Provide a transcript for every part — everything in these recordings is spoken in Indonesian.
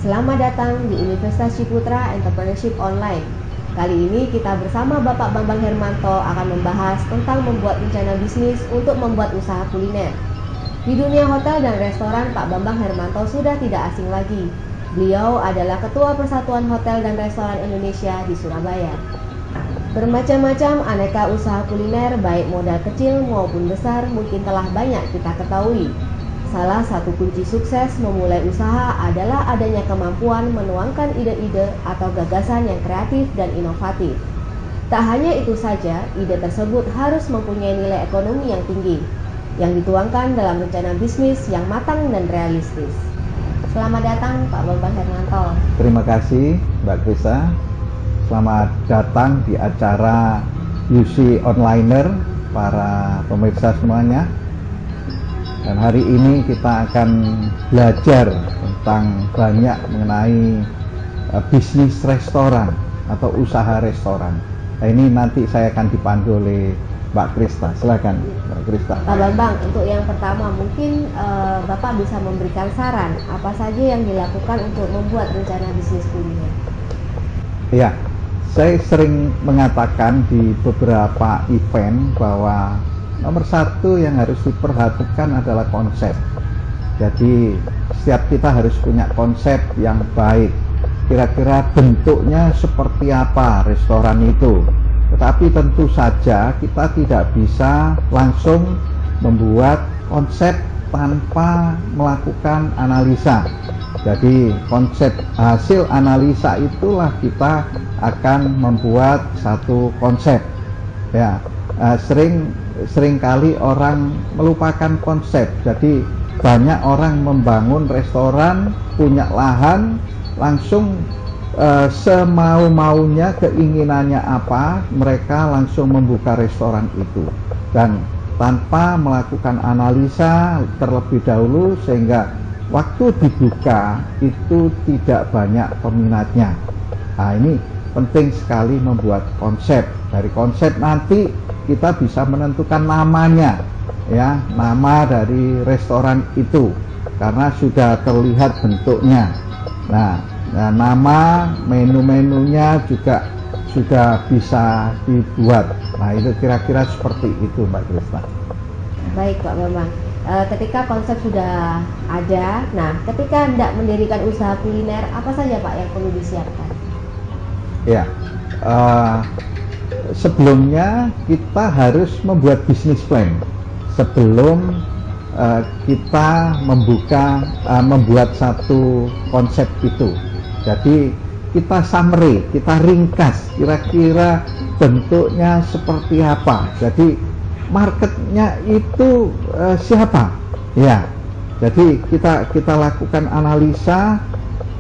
Selamat datang di Universitas Ciputra Entrepreneurship Online. Kali ini kita bersama Bapak Bambang Hermanto akan membahas tentang membuat rencana bisnis untuk membuat usaha kuliner. Di dunia hotel dan restoran, Pak Bambang Hermanto sudah tidak asing lagi. Beliau adalah Ketua Persatuan Hotel dan Restoran Indonesia di Surabaya. Bermacam-macam aneka usaha kuliner, baik modal kecil maupun besar, mungkin telah banyak kita ketahui. Salah satu kunci sukses memulai usaha adalah adanya kemampuan menuangkan ide-ide atau gagasan yang kreatif dan inovatif. Tak hanya itu saja, ide tersebut harus mempunyai nilai ekonomi yang tinggi, yang dituangkan dalam rencana bisnis yang matang dan realistis. Selamat datang Pak Bambang Hermanto. Terima kasih Mbak Krista. Selamat datang di acara UC Onliner para pemirsa semuanya. Dan hari ini kita akan belajar tentang banyak mengenai bisnis restoran atau usaha restoran. Nah, ini nanti saya akan dipandu oleh Mbak Krista. Silakan Mbak Krista. Pak Bambang, untuk yang pertama mungkin Bapak bisa memberikan saran apa saja yang dilakukan untuk membuat rencana bisnis kuliner. Ya, saya sering mengatakan di beberapa event bahwa nomor satu yang harus diperhatikan adalah konsep. Jadi setiap kita harus punya konsep yang baik. Kira-kira bentuknya seperti apa restoran itu. Tetapi tentu saja kita tidak bisa langsung membuat konsep tanpa melakukan analisa. Jadi konsep hasil analisa itulah kita akan membuat satu konsep. Ya, seringkali orang melupakan konsep. Jadi banyak orang membangun restoran, punya lahan, langsung semau-maunya, keinginannya apa, mereka langsung membuka restoran itu dan tanpa melakukan analisa terlebih dahulu, sehingga waktu dibuka itu tidak banyak peminatnya. Nah, ini penting sekali membuat konsep. Dari konsep nanti kita bisa menentukan namanya, ya, nama dari restoran itu karena sudah terlihat bentuknya. Nah, nama menu-menunya juga sudah bisa dibuat. Nah, itu kira-kira seperti itu Mbak Krista. Baik Pak Bambang, ketika konsep sudah ada, nah ketika hendak mendirikan usaha kuliner, apa saja Pak yang perlu disiapkan? Ya, sebelumnya kita harus membuat bisnis plan sebelum kita membuat satu konsep itu. Jadi kita summary, kita ringkas kira-kira bentuknya seperti apa. Jadi marketnya itu siapa? Ya, jadi kita lakukan analisa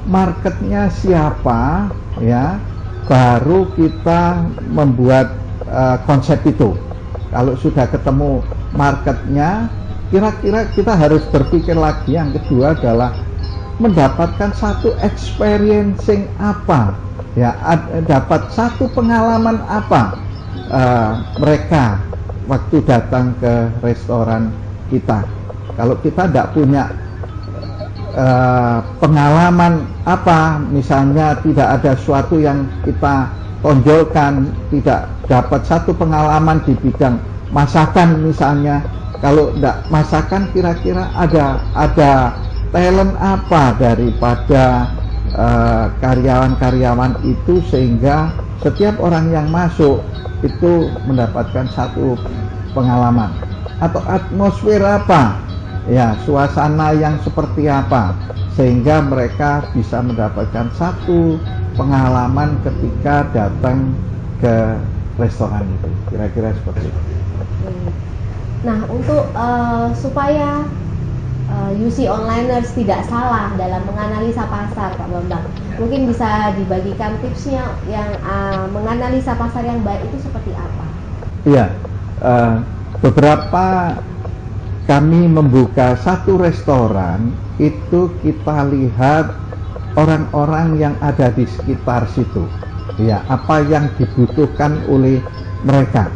marketnya siapa, ya. Baru kita membuat konsep itu. Kalau sudah ketemu marketnya, kira-kira kita harus berpikir lagi. Yang kedua adalah mendapatkan satu experiencing apa, ya, dapat satu pengalaman apa mereka waktu datang ke restoran kita. Kalau kita tidak punya pengalaman apa, misalnya tidak ada suatu yang kita tonjolkan, tidak dapat satu pengalaman di bidang masakan misalnya. Kalau tidak masakan, kira-kira ada talent apa daripada karyawan-karyawan itu, sehingga setiap orang yang masuk itu mendapatkan satu pengalaman. Atau atmosfer apa, ya, suasana yang seperti apa, sehingga mereka bisa mendapatkan satu pengalaman ketika datang ke restoran itu. Kira-kira seperti itu. Nah, untuk supaya UC Onliners tidak salah dalam menganalisa pasar, Pak Bambang, mungkin bisa dibagikan tipsnya yang menganalisa pasar yang baik itu seperti apa? Iya, beberapa kami membuka satu restoran itu kita lihat orang-orang yang ada di sekitar situ, ya, apa yang dibutuhkan oleh mereka.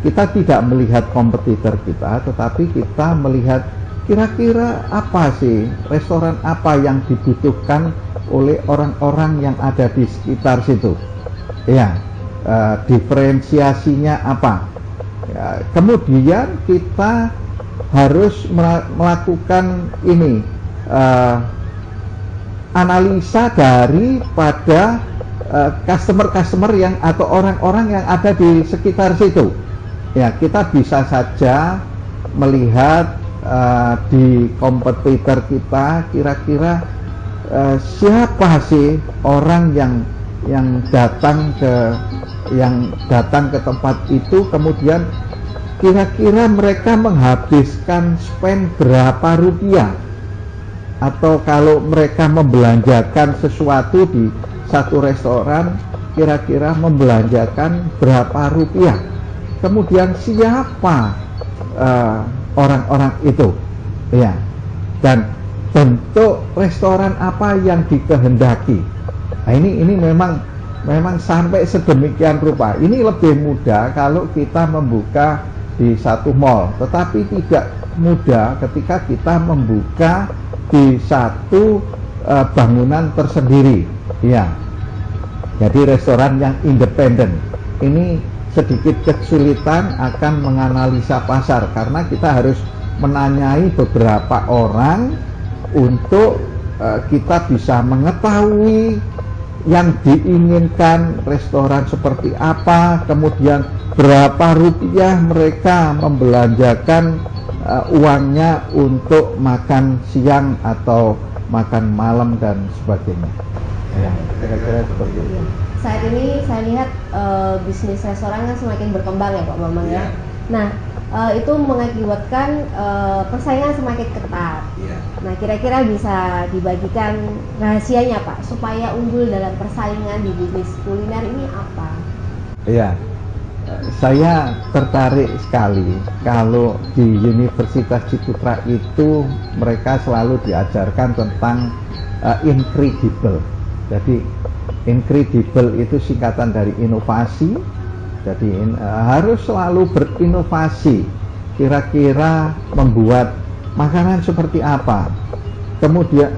Kita tidak melihat kompetitor kita, tetapi kita melihat kira-kira apa sih restoran apa yang dibutuhkan oleh orang-orang yang ada di sekitar situ, ya, diferensiasinya apa, ya, kemudian kita harus melakukan ini analisa daripada customer yang atau orang-orang yang ada di sekitar situ. Ya, kita bisa saja melihat di kompetitor kita kira-kira siapa sih orang yang datang ke tempat itu, kemudian kira-kira mereka menghabiskan spend berapa rupiah, atau kalau mereka membelanjakan sesuatu di satu restoran kira-kira membelanjakan berapa rupiah, kemudian siapa orang-orang itu, ya, dan bentuk restoran apa yang dikehendaki. Nah, ini memang sampai sedemikian rupa. Ini lebih mudah kalau kita membuka di satu mall, tetapi tidak mudah ketika kita membuka di satu bangunan tersendiri, ya. Jadi restoran yang independen ini sedikit kesulitan akan menganalisa pasar, karena kita harus menanyai beberapa orang untuk kita bisa mengetahui yang diinginkan restoran seperti apa, kemudian berapa rupiah mereka membelanjakan uangnya untuk makan siang atau makan malam dan sebagainya. Ya, kira-kira seperti itu. Saat ini saya lihat bisnis restoran kan semakin berkembang ya Pak Bambang ya. Nah, itu mengakibatkan persaingan semakin ketat. Nah, kira-kira bisa dibagikan rahasianya Pak supaya unggul dalam persaingan di bisnis kuliner ini apa? Iya, saya tertarik sekali kalau di Universitas Ciputra itu mereka selalu diajarkan tentang incredible. Jadi incredible itu singkatan dari inovasi. Jadi harus selalu berinovasi. Kira-kira membuat makanan seperti apa, kemudian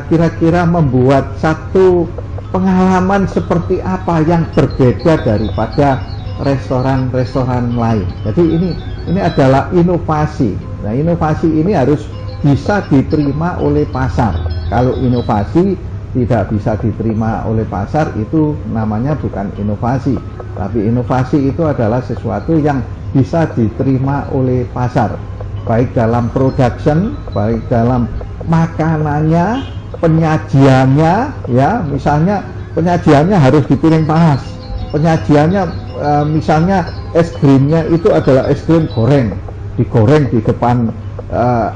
kira-kira membuat satu pengalaman seperti apa yang berbeda daripada restoran-restoran lain. Jadi ini adalah inovasi. Nah, inovasi ini harus bisa diterima oleh pasar. Kalau inovasi tidak bisa diterima oleh pasar, itu namanya bukan inovasi. Tapi inovasi itu adalah sesuatu yang bisa diterima oleh pasar, baik dalam production, baik dalam makanannya, penyajiannya, ya, misalnya penyajiannya harus dipiring panas, penyajiannya misalnya es krimnya itu adalah es krim goreng, digoreng di depan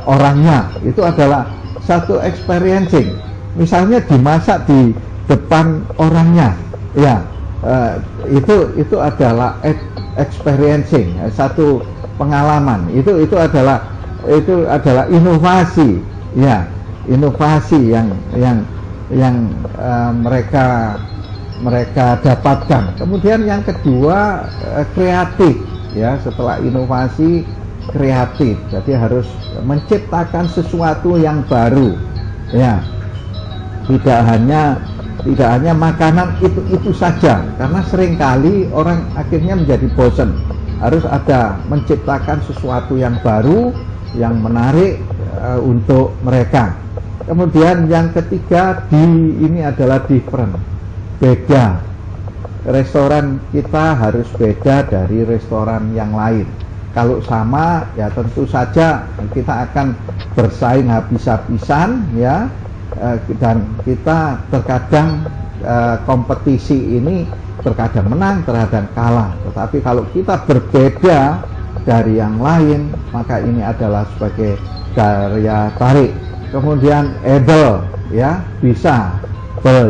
orangnya, itu adalah satu experiencing. Misalnya dimasak di depan orangnya, ya, itu adalah experiencing, satu pengalaman. Itu adalah inovasi, ya, inovasi yang mereka dapatkan. Kemudian yang kedua kreatif, ya, setelah inovasi kreatif. Jadi harus menciptakan sesuatu yang baru, ya. Tidak hanya makanan itu saja, karena seringkali orang akhirnya menjadi bosan. Harus ada menciptakan sesuatu yang baru, yang menarik untuk mereka. Kemudian yang ketiga ini adalah different, beda. Restoran kita harus beda dari restoran yang lain. Kalau sama, ya tentu saja kita akan bersaing habis-habisan, ya. Dan kita terkadang kompetisi ini terkadang menang, terkadang kalah. Tetapi kalau kita berbeda dari yang lain, maka ini adalah sebagai daya tarik. Kemudian able, ya, bisa.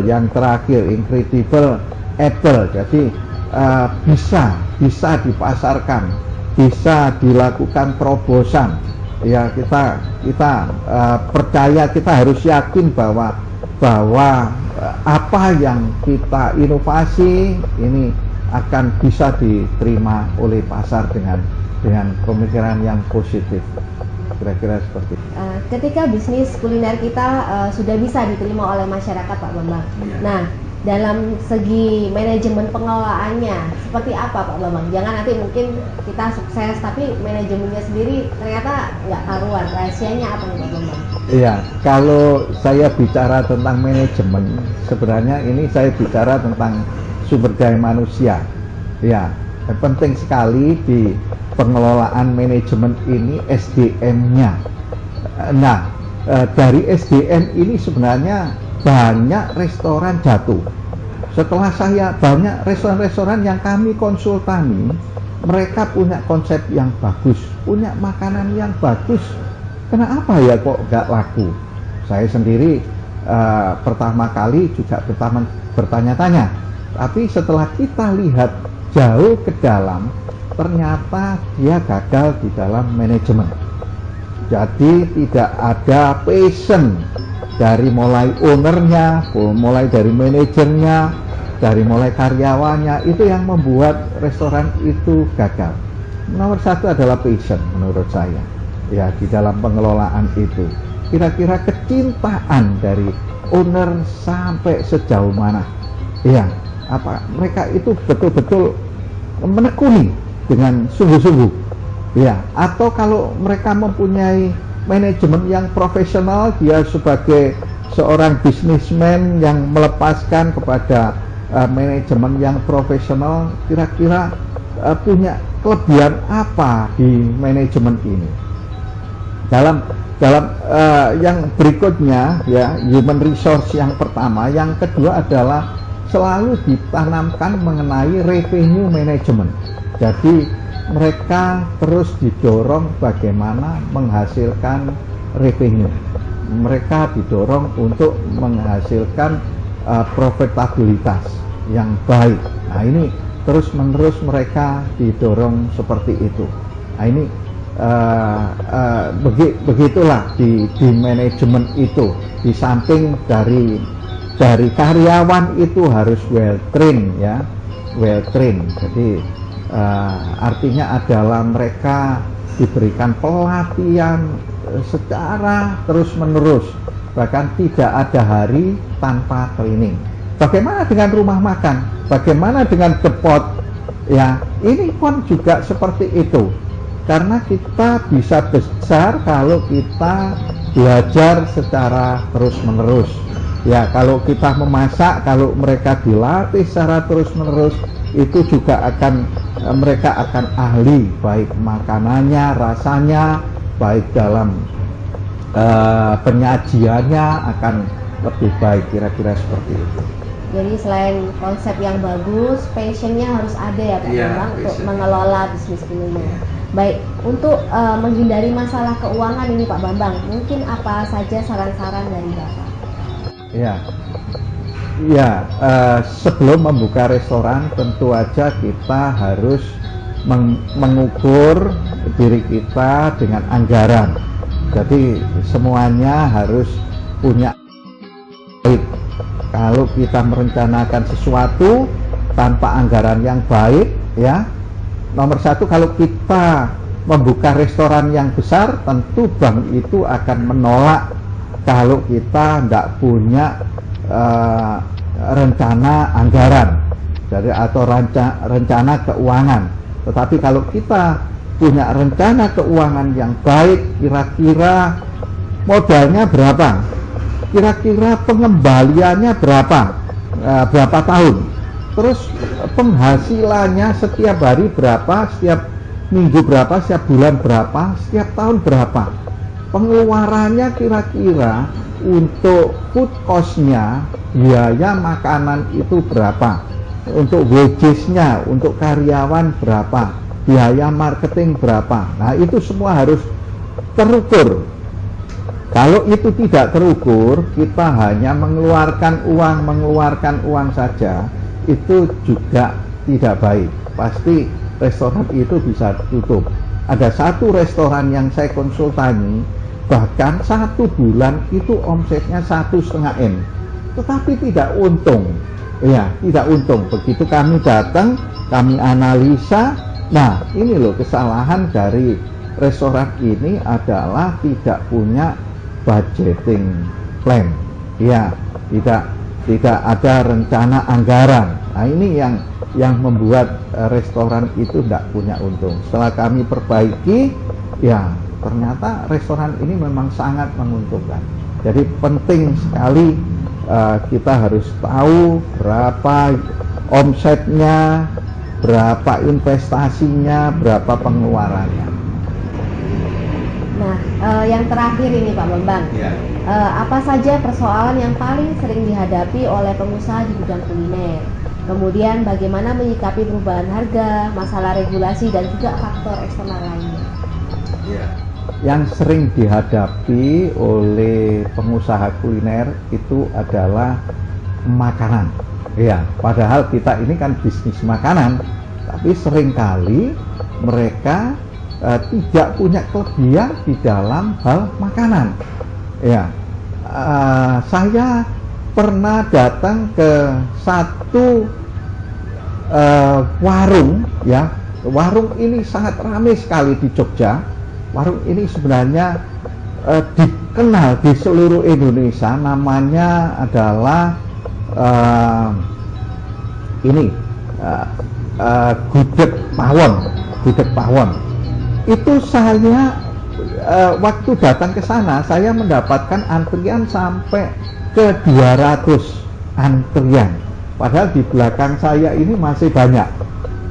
Yang terakhir incredible, able. Jadi bisa dipasarkan, bisa dilakukan terobosan. Ya, kita percaya, kita harus yakin bahwa apa yang kita inovasi ini akan bisa diterima oleh pasar dengan pemikiran yang positif. kira-kira seperti itu. Ketika bisnis kuliner kita sudah bisa diterima oleh masyarakat, Pak Bambang. Nah, dalam segi manajemen pengelolaannya seperti apa, Pak Bambang? Jangan nanti mungkin kita sukses tapi manajemennya sendiri ternyata nggak karuan. Rahasianya apa nih, Pak Bambang? Iya, kalau saya bicara tentang manajemen, sebenarnya ini saya bicara tentang sumber daya manusia. Ya, penting sekali di pengelolaan manajemen ini SDM-nya. Nah, dari SDM ini sebenarnya banyak restoran jatuh. Setelah saya banyak restoran-restoran yang kami konsultasi, mereka punya konsep yang bagus, punya makanan yang bagus. Kenapa ya kok nggak laku? Saya sendiri pertama kali juga bertanya-tanya. Tapi setelah kita lihat jauh ke dalam, ternyata dia gagal di dalam manajemen. Jadi tidak ada passion dari mulai ownernya, mulai dari manajernya, dari mulai karyawannya, itu yang membuat restoran itu gagal. Nomor satu adalah passion menurut saya. Ya, di dalam pengelolaan itu kira-kira kecintaan dari owner sampai sejauh mana, ya, apa mereka itu betul-betul menekuni dengan sungguh-sungguh, ya, atau kalau mereka mempunyai manajemen yang profesional, dia sebagai seorang bisnismen yang melepaskan kepada manajemen yang profesional, kira-kira punya kelebihan apa di manajemen ini. Dalam yang berikutnya, ya, human resource yang pertama, yang kedua adalah selalu ditanamkan mengenai revenue management. Jadi mereka terus didorong bagaimana menghasilkan revenue. Mereka didorong untuk menghasilkan profitabilitas yang baik. Nah, ini terus-menerus mereka didorong seperti itu. Nah, ini begitulah di manajemen itu. Di samping dari karyawan itu harus well trained, ya, well trained. Jadi artinya adalah mereka diberikan pelatihan secara terus-menerus, bahkan tidak ada hari tanpa training. Bagaimana dengan rumah makan? Bagaimana dengan depot? Ya, ini pun juga seperti itu. Karena kita bisa besar kalau kita belajar secara terus-menerus. Ya, kalau kita memasak, kalau mereka dilatih secara terus-menerus, itu juga mereka akan ahli, baik makanannya, rasanya, baik dalam penyajiannya akan lebih baik, kira-kira seperti itu. Jadi selain konsep yang bagus, passionnya harus ada ya Pak Bambang untuk mengelola bisnis kuliner. Baik, untuk menghindari masalah keuangan ini Pak Bambang, mungkin apa saja saran-saran dari Bapak? Sebelum membuka restoran tentu aja kita harus mengukur diri kita dengan anggaran. Jadi semuanya harus punya baik. Kalau kita merencanakan sesuatu tanpa anggaran yang baik, ya, nomor satu, kalau kita membuka restoran yang besar, tentu bank itu akan menolak kalau kita tidak punya rencana anggaran, jadi atau rencana keuangan. Tetapi kalau kita punya rencana keuangan yang baik, kira-kira modalnya berapa, kira-kira pengembaliannya berapa tahun, terus penghasilannya setiap hari berapa, setiap minggu berapa, setiap bulan berapa, setiap tahun berapa, pengeluarannya kira-kira untuk food cost-nya, biaya makanan itu berapa, untuk wages-nya, untuk karyawan berapa, biaya marketing berapa. Nah, itu semua harus terukur. Kalau itu tidak terukur, kita hanya mengeluarkan uang saja, itu juga tidak baik. Pasti restoran itu bisa tutup. Ada satu restoran yang saya konsultasi, bahkan 1 bulan itu omsetnya 1,5 M, tetapi tidak untung. Ya, tidak untung. Begitu kami datang, kami analisa, nah ini loh kesalahan dari restoran ini adalah tidak punya budgeting plan, ya, tidak ada rencana anggaran. Nah, ini yang membuat restoran itu tidak punya untung. Setelah kami perbaiki, ya ternyata restoran ini memang sangat menguntungkan. Jadi penting sekali kita harus tahu berapa omsetnya, berapa investasinya, berapa pengeluarannya. Nah, yang terakhir ini Pak Bambang, apa saja persoalan yang paling sering dihadapi oleh pengusaha di bidang kuliner? Kemudian bagaimana menyikapi perubahan harga, masalah regulasi, dan juga faktor eksternal lainnya? Yang sering dihadapi oleh pengusaha kuliner itu adalah makanan. Ya, padahal kita ini kan bisnis makanan, tapi seringkali mereka tidak punya kelebihan di dalam hal makanan. Ya, saya pernah datang ke satu warung, ya. Warung ini sangat ramai sekali di Jogja. Warung ini sebenarnya dikenal di seluruh Indonesia. Namanya adalah Gudeg Pawon. Gudeg Pawon. Itu saya waktu datang ke sana, saya mendapatkan antrian sampai ke 200 antrian. Padahal di belakang saya ini masih banyak.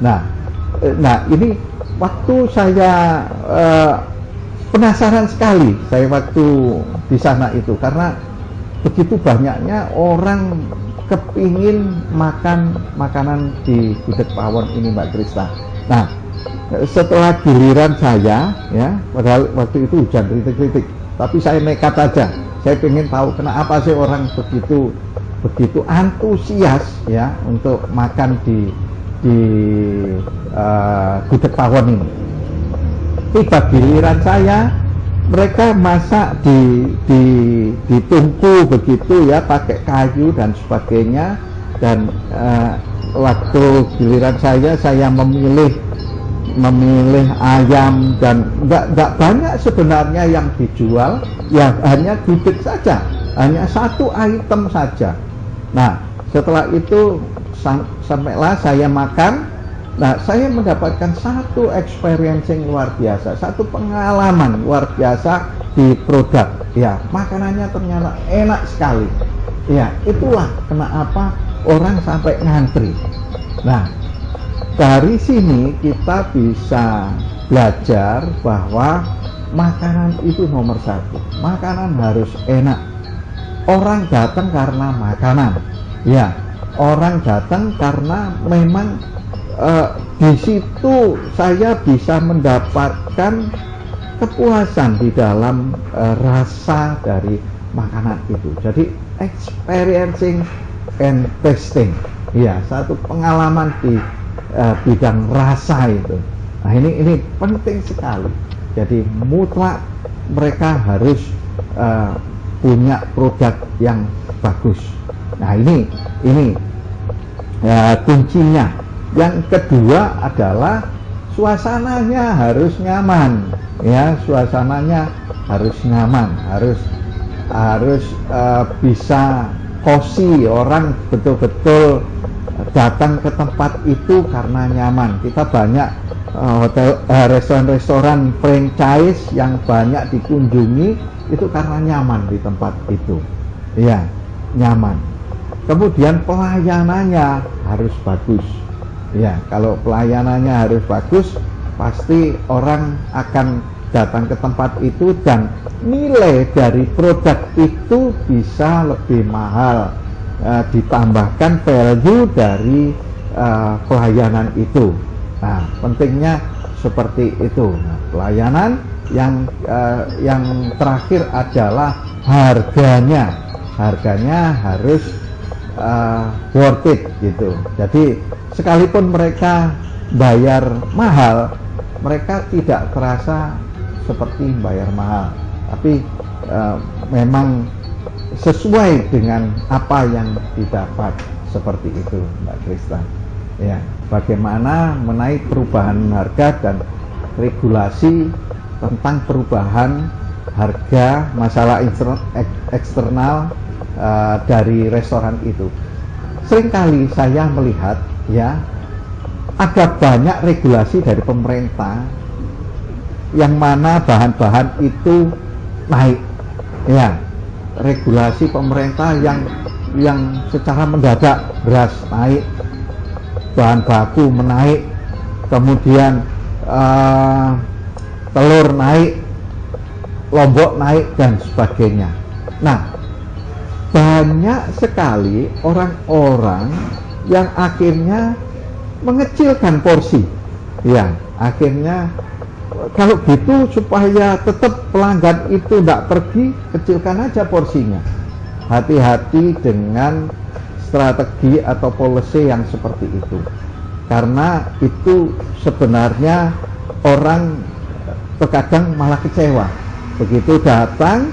Nah ini waktu saya penasaran sekali saya waktu di sana itu, karena begitu banyaknya orang kepingin makan makanan di Gudeg Pawon ini, Mbak Krista. Nah, setelah giliran saya, ya, padahal waktu itu hujan kritik-kritik, tapi saya nekat aja. Saya pengen tahu kenapa sih orang begitu antusias, ya, untuk makan di Gudeg Pawon ini. Tiba giliran saya, mereka masak ditungku begitu, ya, pakai kayu dan sebagainya. Dan waktu giliran saya memilih ayam, dan nggak banyak sebenarnya yang dijual, ya hanya gudeg saja, hanya satu item saja. Nah, setelah itu sampailah saya makan. Nah, saya mendapatkan satu experience yang luar biasa, satu pengalaman luar biasa di produk. Ya, makanannya ternyata enak sekali. Ya, itulah kenapa orang sampai ngantri. Nah, dari sini kita bisa belajar bahwa makanan itu nomor satu. Makanan harus enak. Orang datang karena makanan. Ya, orang datang karena memang di situ saya bisa mendapatkan kepuasan di dalam rasa dari makanan itu. Jadi experiencing and tasting. Ya, satu pengalaman di bidang rasa itu. Nah, ini penting sekali. Jadi mutlak mereka harus punya produk yang bagus. Nah, ini kuncinya. Yang kedua adalah suasananya harus nyaman, ya, suasananya harus nyaman, harus bisa cozy, orang betul-betul datang ke tempat itu karena nyaman. Kita banyak restoran-restoran franchise yang banyak dikunjungi itu karena nyaman di tempat itu, ya, nyaman. Kemudian pelayanannya harus bagus. Ya, kalau pelayanannya harus bagus, pasti orang akan datang ke tempat itu dan nilai dari produk itu bisa lebih mahal, ditambahkan value dari pelayanan itu. Nah, pentingnya seperti itu. Nah, pelayanan yang terakhir adalah harganya harus worth it gitu. Jadi sekalipun mereka bayar mahal, mereka tidak terasa seperti bayar mahal, tapi memang sesuai dengan apa yang didapat, seperti itu, Mbak Krista. Ya, bagaimana menaik perubahan harga dan regulasi tentang perubahan harga, masalah eksternal dari restoran itu. Seringkali saya melihat ya ada banyak regulasi dari pemerintah yang mana bahan-bahan itu naik, ya, regulasi pemerintah yang secara mendadak, beras naik, bahan baku menaik, kemudian telur naik, lombok naik, dan sebagainya. Nah, banyak sekali orang-orang yang akhirnya mengecilkan porsi. Ya, akhirnya kalau gitu supaya tetap pelanggan itu tidak pergi, kecilkan aja porsinya. Hati-hati dengan strategi atau policy yang seperti itu, karena itu sebenarnya orang terkadang malah kecewa. Begitu datang,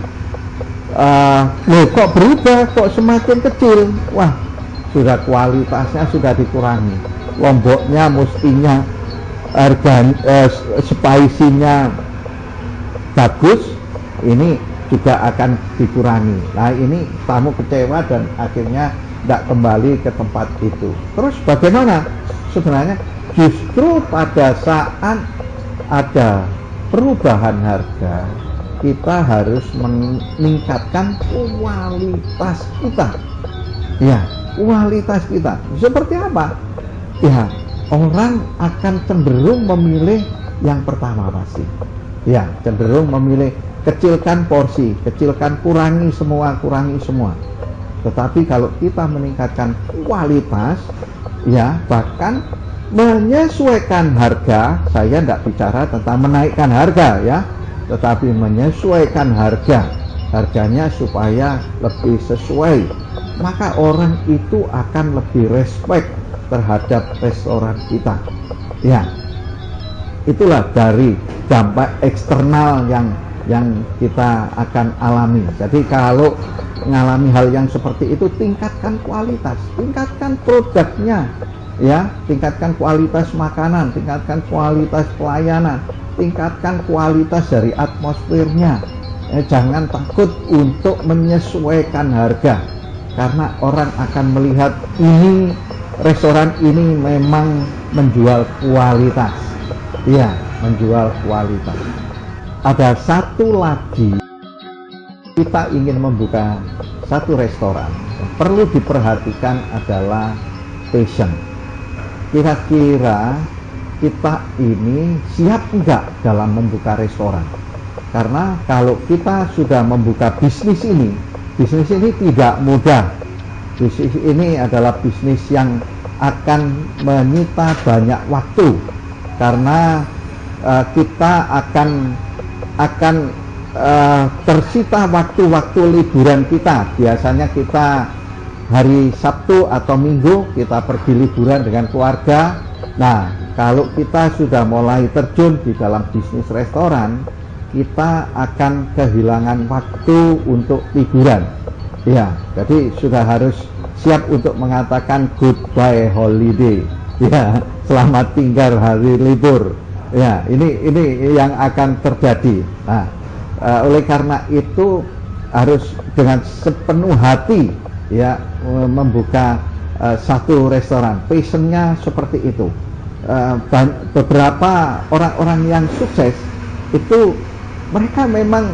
loh kok berubah, kok semakin kecil, wah sudah kualitasnya sudah dikurangi, lomboknya mestinya harga spicy-nya bagus, ini juga akan dikurangi. Nah, ini tamu kecewa dan akhirnya tidak kembali ke tempat itu. Terus bagaimana? Sebenarnya justru pada saat ada perubahan harga, kita harus meningkatkan kualitas kita. Ya, kualitas kita. Seperti apa? Ya, orang akan cenderung memilih yang pertama pasti. Ya, cenderung memilih kecilkan porsi, kecilkan, kurangi semua. Tetapi kalau kita meningkatkan kualitas, ya, bahkan menyesuaikan harga, saya tidak bicara tentang menaikkan harga ya, tetapi menyesuaikan harganya supaya lebih sesuai, maka orang itu akan lebih respect terhadap restoran kita. Ya, itulah dari dampak eksternal yang kita akan alami. Jadi kalau mengalami hal yang seperti itu, tingkatkan kualitas, tingkatkan produknya, ya, tingkatkan kualitas makanan, tingkatkan kualitas pelayanan, tingkatkan kualitas dari atmosfernya. Jangan takut untuk menyesuaikan harga, karena orang akan melihat ini restoran ini memang menjual kualitas, ya, menjual kualitas. Ada satu lagi, kita ingin membuka satu restoran, yang perlu diperhatikan adalah passion. Kira-kira kita ini siap enggak dalam membuka restoran? Karena kalau kita sudah membuka bisnis ini tidak mudah. Bisnis ini adalah bisnis yang akan menyita banyak waktu, karena kita akan tersita waktu-waktu liburan kita. Biasanya kita hari Sabtu atau Minggu kita pergi liburan dengan keluarga. Nah, kalau kita sudah mulai terjun di dalam bisnis restoran, kita akan kehilangan waktu untuk liburan. Ya, jadi sudah harus siap untuk mengatakan goodbye holiday. Ya, selamat tinggal hari libur. Ya, ini yang akan terjadi. Nah, oleh karena itu harus dengan sepenuh hati, ya, membuka satu restoran. Passionnya seperti itu. Beberapa orang-orang yang sukses itu mereka memang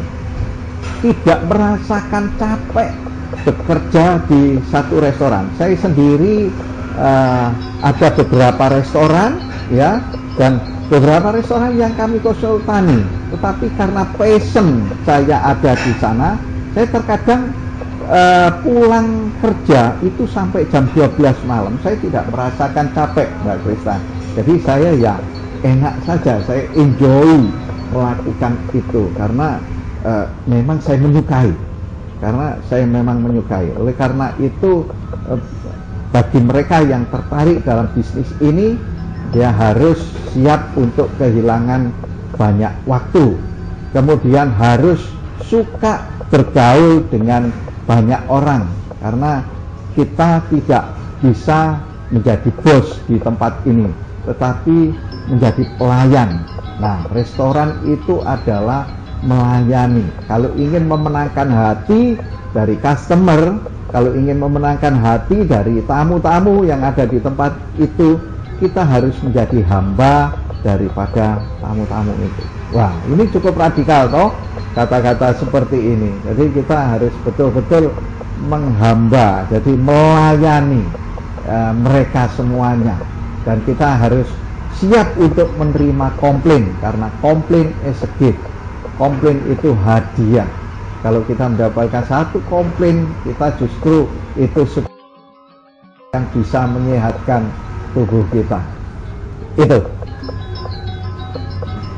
tidak merasakan capek bekerja di satu restoran. Saya sendiri ada beberapa restoran, ya, dan beberapa restoran yang kami konsultani, tetapi karena passion saya ada di sana, saya terkadang pulang kerja itu sampai jam 12 malam, saya tidak merasakan capek, Mbak Krista. Jadi saya ya enak saja, saya enjoy melakukan itu, karena memang saya menyukai. Oleh karena itu bagi mereka yang tertarik dalam bisnis ini, dia harus siap untuk kehilangan banyak waktu, kemudian harus suka bergaul dengan banyak orang, karena kita tidak bisa menjadi bos di tempat ini, tetapi menjadi pelayan. Nah, restoran itu adalah melayani. Kalau ingin memenangkan hati dari customer, kalau ingin memenangkan hati dari tamu-tamu yang ada di tempat itu, kita harus menjadi hamba daripada tamu-tamu itu. Wah, ini cukup radikal toh, kata-kata seperti ini. Jadi kita harus betul-betul menghamba, jadi melayani mereka semuanya. Dan kita harus siap untuk menerima komplain, karena komplain is a gift. Komplain itu hadiah. Kalau kita mendapatkan satu komplain, kita justru itu yang bisa menyehatkan tubuh kita. Itu.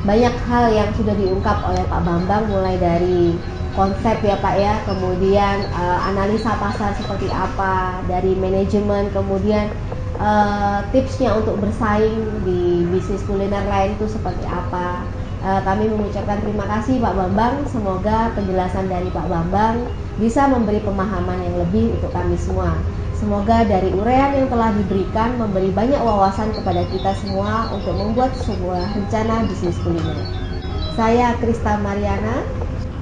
Banyak hal yang sudah diungkap oleh Pak Bambang, mulai dari konsep ya Pak ya, kemudian analisa pasar seperti apa, dari manajemen, kemudian tipsnya untuk bersaing di bisnis kuliner lain itu seperti apa. Kami mengucapkan terima kasih Pak Bambang. Semoga penjelasan dari Pak Bambang bisa memberi pemahaman yang lebih untuk kami semua. Semoga dari uraian yang telah diberikan memberi banyak wawasan kepada kita semua untuk membuat sebuah rencana bisnis kuliner. Saya Krista Mariana.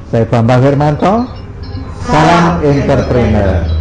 Saya Bambang Hermanto. Salam entrepreneur.